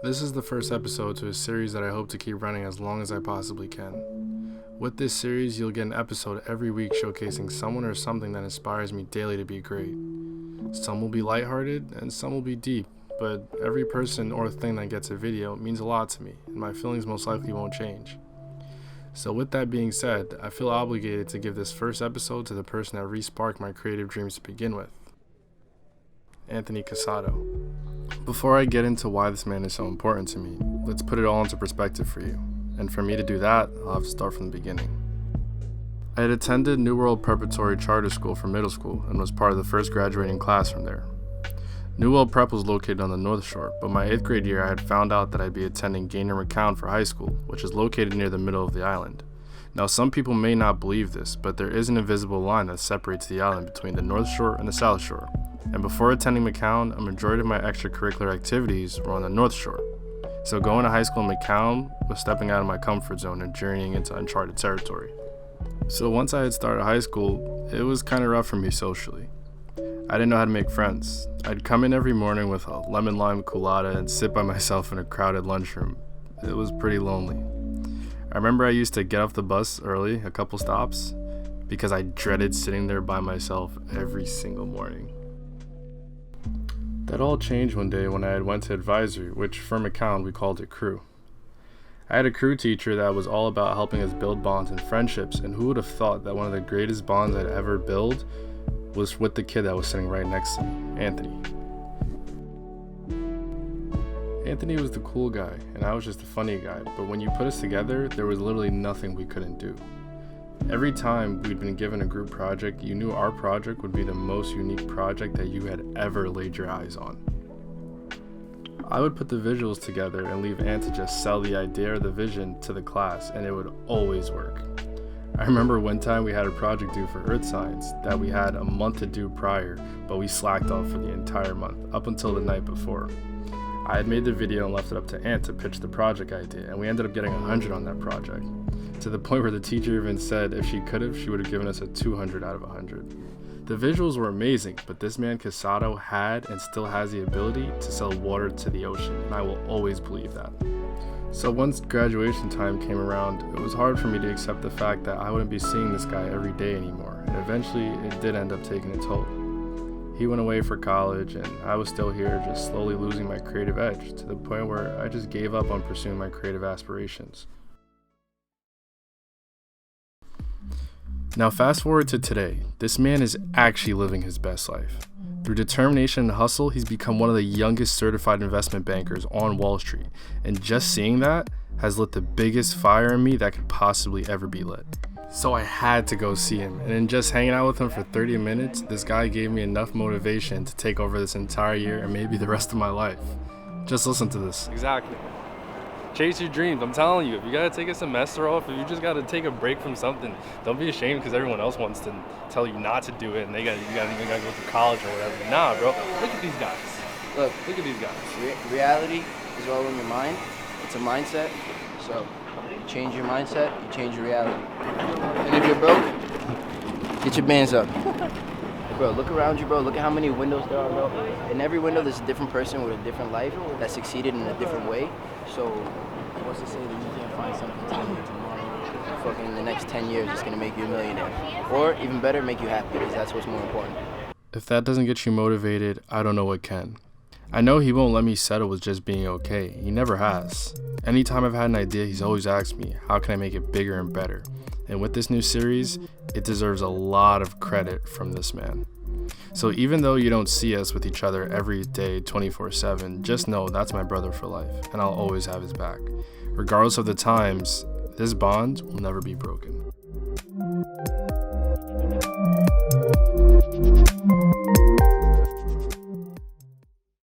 This is the first episode to a series that I hope to keep running as long as I possibly can. With this series, you'll get an episode every week showcasing someone or something that inspires me daily to be great. Some will be lighthearted and some will be deep, but every person or thing that gets a video means a lot to me, and my feelings most likely won't change. So with that being said, I feel obligated to give this first episode to the person that re-sparked my creative dreams to begin with, Anthony Casado. Before I get into why this man is so important to me, let's put it all into perspective for you. And for me to do that, I'll have to start from the beginning. I had attended New World Preparatory Charter School for middle school and was part of the first graduating class from there. New World Prep was located on the North Shore, but my 8th grade year I had found out that I'd be attending Gaynor McCown for high school, which is located near the middle of the island. Now some people may not believe this, but there is an invisible line that separates the island between the North Shore and the South Shore. And before attending McCown, a majority of my extracurricular activities were on the North Shore. So going to high school in McCown was stepping out of my comfort zone and journeying into uncharted territory. So once I had started high school, it was kind of rough for me socially. I didn't know how to make friends. I'd come in every morning with a lemon lime colada and sit by myself in a crowded lunchroom. It was pretty lonely. I remember I used to get off the bus early, a couple stops, because I dreaded sitting there by myself every single morning. That all changed one day when I had went to advisory, which for McCown we called it crew. I had a crew teacher that was all about helping us build bonds and friendships, and who would have thought that one of the greatest bonds I'd ever build was with the kid that was sitting right next to me, Anthony. Anthony was the cool guy, and I was just the funny guy, but when you put us together, there was literally nothing we couldn't do. Every time we'd been given a group project, you knew our project would be the most unique project that you had ever laid your eyes on. I would put the visuals together and leave Ant to just sell the idea or the vision to the class, and it would always work. I remember one time we had a project due for Earth Science that we had a month to do prior, but we slacked off for the entire month, up until the night before. I had made the video and left it up to Ant to pitch the project idea, and we ended up getting 100 on that project, to the point where the teacher even said if she could have, she would have given us a 200 out of 100. The visuals were amazing, but this man Casado had and still has the ability to sell water to the ocean, and I will always believe that. So once graduation time came around, it was hard for me to accept the fact that I wouldn't be seeing this guy every day anymore, and eventually it did end up taking a toll. He went away for college, and I was still here just slowly losing my creative edge, to the point where I just gave up on pursuing my creative aspirations. Now fast forward to today, this man is actually living his best life. Through determination and hustle, he's become one of the youngest certified investment bankers on Wall Street, and just seeing that has lit the biggest fire in me that could possibly ever be lit. So I had to go see him, and in just hanging out with him for 30 minutes, this guy gave me enough motivation to take over this entire year and maybe the rest of my life. Just listen to this. Exactly. Chase your dreams. I'm telling you, if you gotta take a semester off, if you just gotta take a break from something, don't be ashamed because everyone else wants to tell you not to do it and you gotta go through college or whatever. Nah, bro. Look at these guys. Look at these guys. Reality is all in your mind. It's a mindset. So you change your mindset, you change your reality. And if you're broke, get your bands up. Bro, look around you, bro. Look at how many windows there are, bro. In every window, there's a different person with a different life that succeeded in a different way. So what's to say that you can't find something today, tomorrow, fucking in the next 10 years it's gonna make you a millionaire? Or even better, make you happy, because that's what's more important. If that doesn't get you motivated, I don't know what can. I know he won't let me settle with just being okay. He never has. Anytime I've had an idea, he's always asked me, how can I make it bigger and better? And with this new series, it deserves a lot of credit from this man. So even though you don't see us with each other every day 24/7, just know that's my brother for life, and I'll always have his back. Regardless of the times, this bond will never be broken.